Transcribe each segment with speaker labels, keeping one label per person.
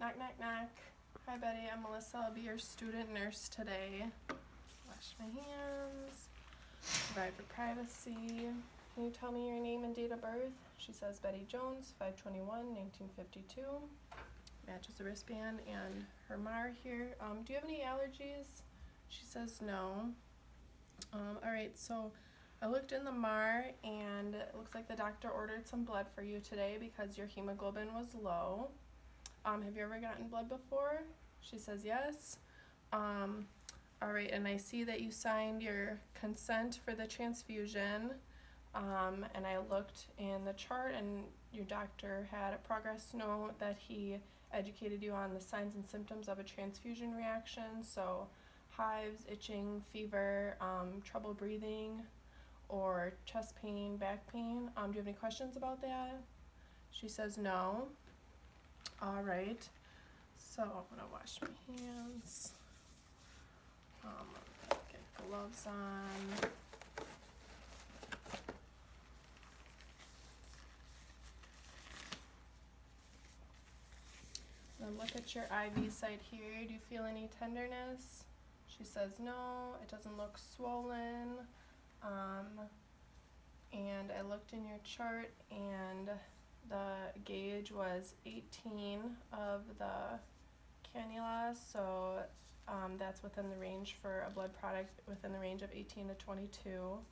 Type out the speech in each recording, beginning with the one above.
Speaker 1: Knock, knock, knock. Hi, Betty. I'm Melissa. I'll be your student nurse today. Wash my hands. Provide for privacy. Can you tell me your name and date of birth? She says Betty Jones, 5/21/1952. Matches the wristband and her MAR here. Do you have any allergies? She says no. Alright, so I looked in the MAR and it looks like the doctor ordered some blood for you today because your hemoglobin was low. Have you ever gotten blood before? She says yes. Alright, and I see that you signed your consent for the transfusion. And I looked in the chart and your doctor had a progress note that he educated you on the signs and symptoms of a transfusion reaction. So hives, itching, fever, trouble breathing, or chest pain, back pain. Do you have any questions about that? She says no. Alright, so I'm gonna wash my hands. Get gloves on. Then look at your IV site here. Do you feel any tenderness? She says no, it doesn't look swollen. And I looked in your chart and the gauge was 18 of the cannula, so that's within the range for a blood product within the range of 18 to 22.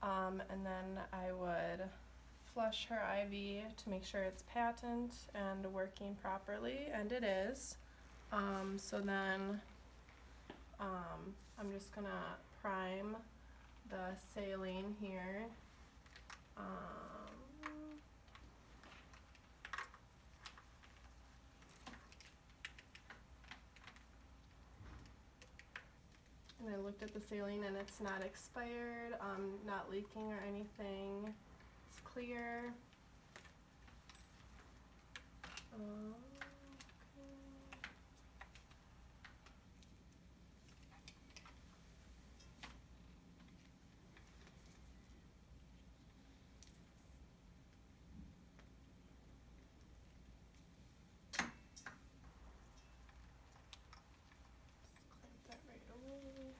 Speaker 1: And then I would flush her IV to make sure it's patent and working properly, and it is. So then I'm just gonna prime the saline here. And I looked at the saline and it's not expired, not leaking or anything. It's clear. Okay. Clamp that right away.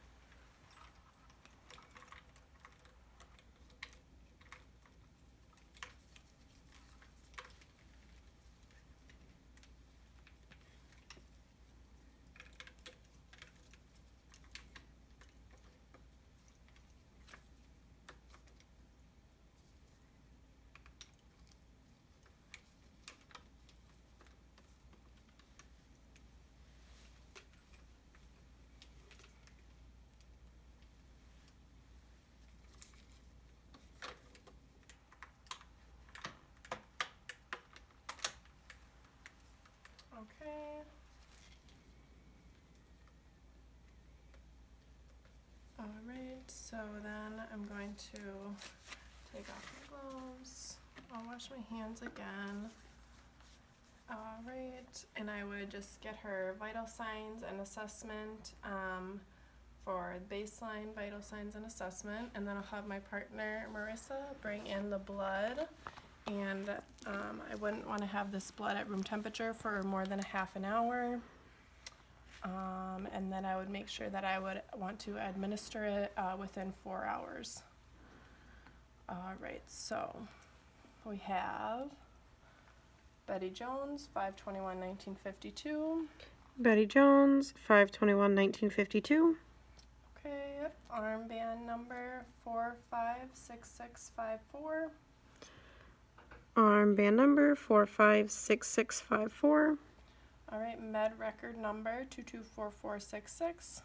Speaker 1: Okay. Alright, so then I'm going to take off my gloves. I'll wash my hands again. Alright, and I would just get her vital signs and assessment for baseline vital signs and assessment, and then I'll have my partner Marissa bring in the blood. And I wouldn't want to have this blood at room temperature for more than a half an hour. And then I would make sure that I would want to administer it within 4 hours. Alright, so we have Betty Jones, 5/21/1952.
Speaker 2: Betty Jones, 5/21/1952.
Speaker 1: Okay, armband number 456654.
Speaker 2: Armband number 456654.
Speaker 1: Alright, med record number 224466.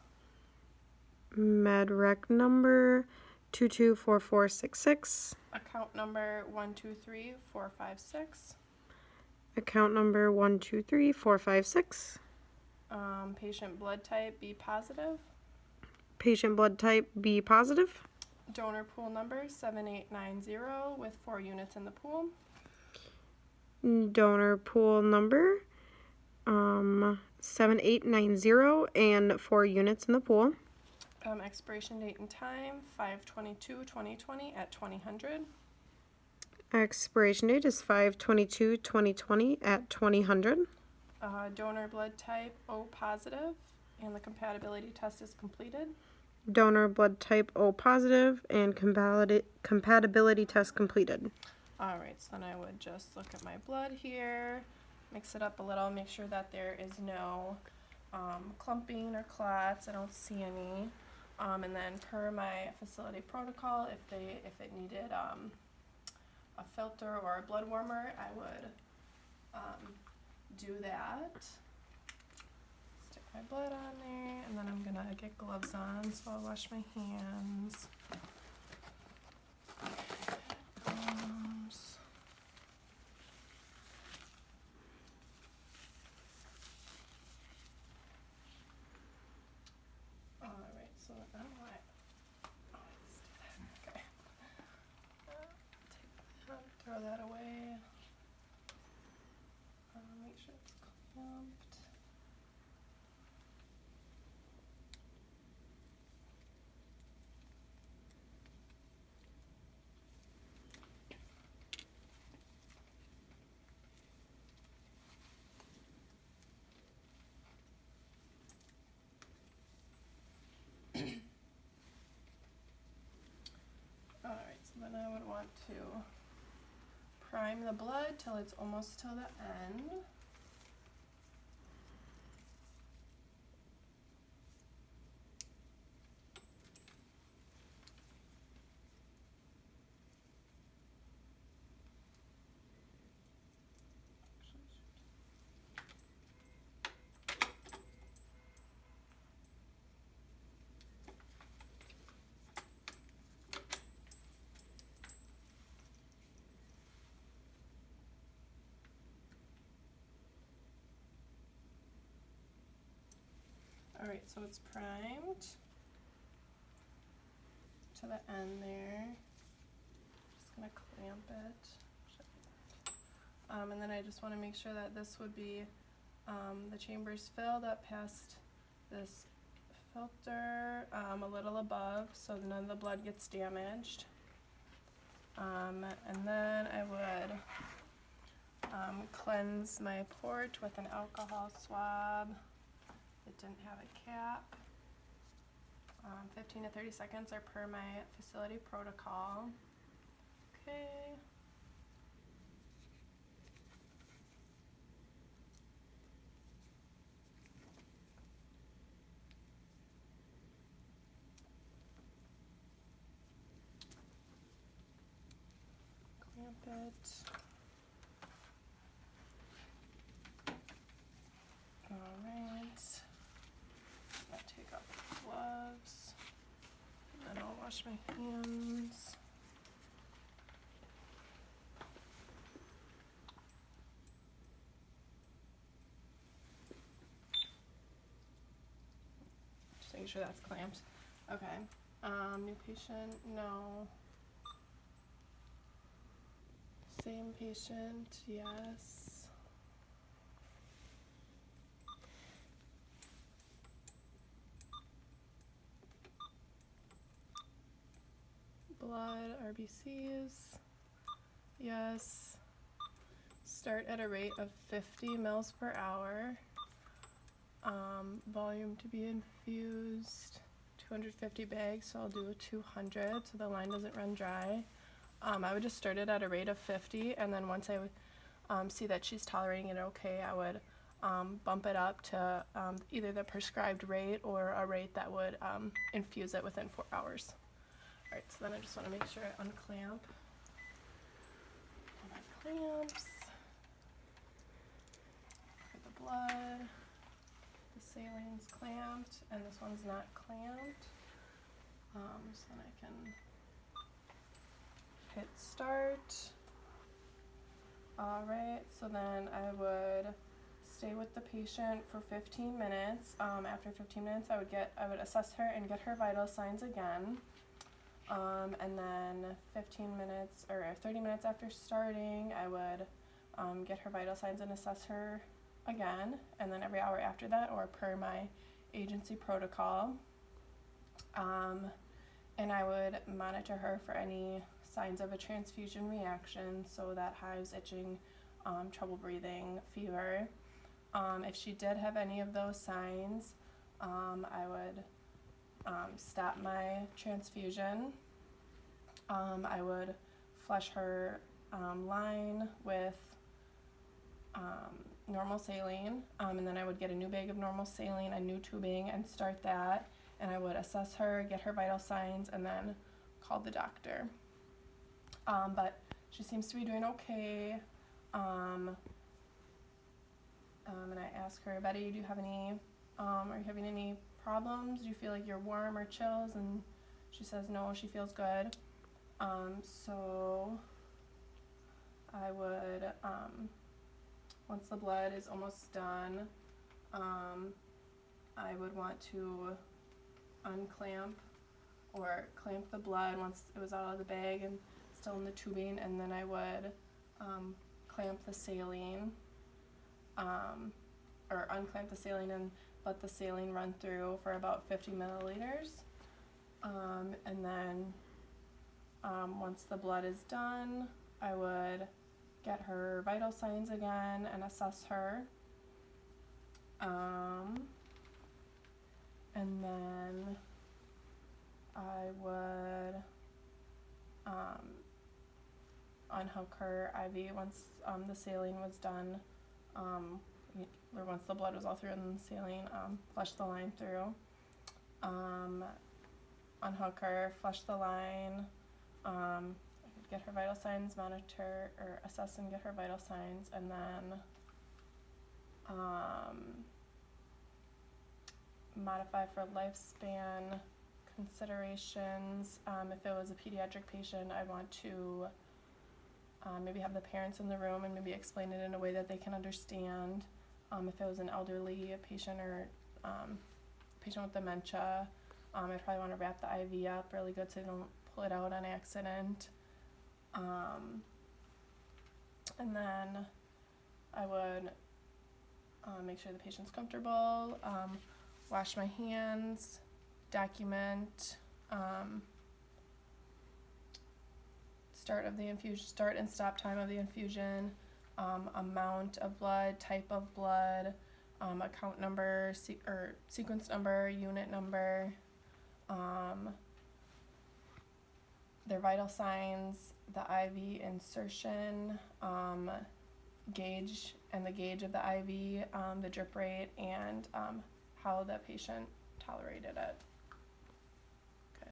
Speaker 2: Med rec number 224466.
Speaker 1: Account number 123456.
Speaker 2: Account number 123456.
Speaker 1: Patient blood type B positive.
Speaker 2: Patient blood type B positive.
Speaker 1: Donor pool number 7890 with 4 units in the pool.
Speaker 2: Donor pool number 7890 and 4 units in the pool.
Speaker 1: Expiration date and time 5/22/2020 at 2000.
Speaker 2: Expiration date is 5/22/2020 at 2000.
Speaker 1: Donor blood type O positive, and the compatibility test is completed.
Speaker 2: Donor blood type O positive and compatibility test completed.
Speaker 1: Alright, so then I would just look at my blood here, mix it up a little, make sure that there is no clumping or clots. I don't see any. And then per my facility protocol, if it needed a filter or a blood warmer, I would do that. Stick my blood on there, and then I'm gonna get gloves on, so I'll wash my hands. Gloves. Alright, so I don't know why. Oh, I just did that. Okay. Take that, throw that away. Make sure it's clamped. Alright, so then I would want to prime the blood till it's almost till the end. Alright, so it's primed to the end there. Just gonna clamp it. And then I just want to make sure that this would be the chamber's filled up past this filter a little above, so none of the blood gets damaged. And then I would cleanse my port with an alcohol swab. It didn't have a cap. 15 to 30 seconds are per my facility protocol. Okay. Clamp it. Alright. I'll take off the gloves. And then I'll wash my hands. Just making sure that's clamped. Okay. New patient, no. Same patient, yes. Blood, RBCs, yes. Start at a rate of 50 mils per hour. Volume to be infused, 250 bags, so I'll do a 200 so the line doesn't run dry. I would just start it at a rate of 50, and then once I would see that she's tolerating it okay, I would bump it up to either the prescribed rate or a rate that would infuse it within 4 hours. Alright, so then I just want to make sure I unclamp all my clamps. Put the blood. The saline's clamped, and this one's not clamped. So then I can hit start. Alright, so then I would stay with the patient for 15 minutes. After 15 minutes, I would assess her and get her vital signs again. And then 15 minutes or 30 minutes after starting, I would get her vital signs and assess her again, and then every hour after that, or per my agency protocol. And I would monitor her for any signs of a transfusion reaction, so that hives, itching, trouble breathing, fever. If she did have any of those signs, I would stop my transfusion. I would flush her line with normal saline, and then I would get a new bag of normal saline, a new tubing, and start that. And I would assess her, get her vital signs, and then call the doctor. But she seems to be doing okay. And I asked her, Betty, do you have any, are you having any problems? Do you feel like you're warm or chills? And she says no, she feels good. So I would, once the blood is almost done, I would want to unclamp or clamp the blood once it was out of the bag and still in the tubing, and then I would clamp the saline, or unclamp the saline and let the saline run through for about 50 milliliters. And then once the blood is done, I would get her vital signs again and assess her. And then I would unhook her IV once the saline was done, or once the blood was all through and the saline, flush the line through. Unhook her, flush the line, get her vital signs, monitor or assess and get her vital signs, and then modify for lifespan considerations. If it was a pediatric patient, I'd want to maybe have the parents in the room and maybe explain it in a way that they can understand. If it was an elderly patient or patient with dementia, I'd probably want to wrap the IV up really good so they don't pull it out on accident. And then I would make sure the patient's comfortable, wash my hands, document start and stop time of the infusion, amount of blood, type of blood, account number, or sequence number, unit number, their vital signs, the IV insertion, gauge and the gauge of the IV, the drip rate, and how the patient tolerated it.